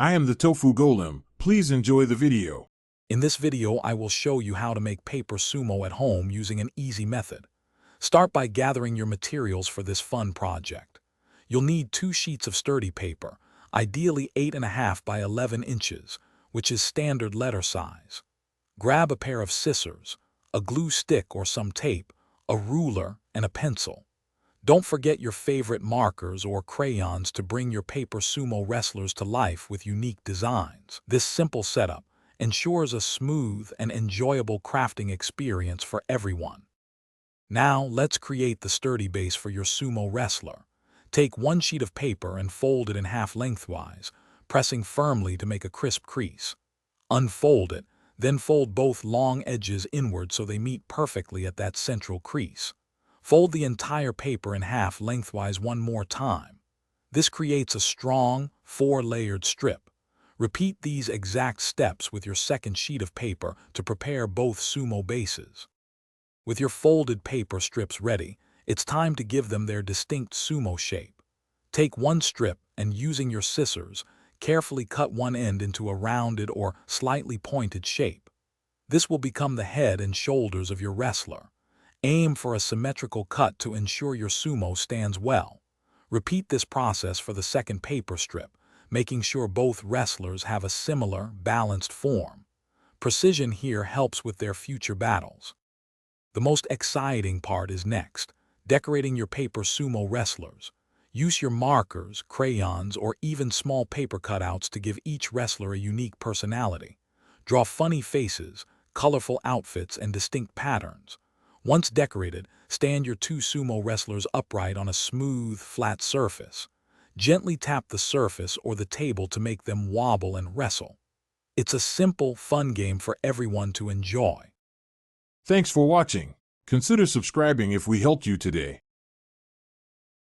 I am the Tofu Golem. Please enjoy the video. In this video, I will show you how to make paper sumo at home using an easy method. Start by gathering your materials for this fun project. You'll need 2 sheets of sturdy paper, ideally 8.5 by 11 inches, which is standard letter size. Grab a pair of scissors, a glue stick or some tape, a ruler, and a pencil. Don't forget your favorite markers or crayons to bring your paper sumo wrestlers to life with unique designs. This simple setup ensures a smooth and enjoyable crafting experience for everyone. Now, let's create the sturdy base for your sumo wrestler. Take 1 sheet of paper and fold it in half lengthwise, pressing firmly to make a crisp crease. Unfold it, then fold both long edges inward so they meet perfectly at that central crease. Fold the entire paper in half lengthwise one more time. This creates a strong, 4-layered strip. Repeat these exact steps with your second sheet of paper to prepare both sumo bases. With your folded paper strips ready, it's time to give them their distinct sumo shape. Take 1 strip and, using your scissors, carefully cut one end into a rounded or slightly pointed shape. This will become the head and shoulders of your wrestler. Aim for a symmetrical cut to ensure your sumo stands well. Repeat this process for the second paper strip, making sure both wrestlers have a similar, balanced form. Precision here helps with their future battles. The most exciting part is next, decorating your paper sumo wrestlers. Use your markers, crayons, or even small paper cutouts to give each wrestler a unique personality. Draw funny faces, colorful outfits, and distinct patterns. Once decorated, stand your 2 sumo wrestlers upright on a smooth, flat surface. Gently tap the surface or the table to make them wobble and wrestle. It's a simple, fun game for everyone to enjoy. Thanks for watching. Consider subscribing if we helped you today.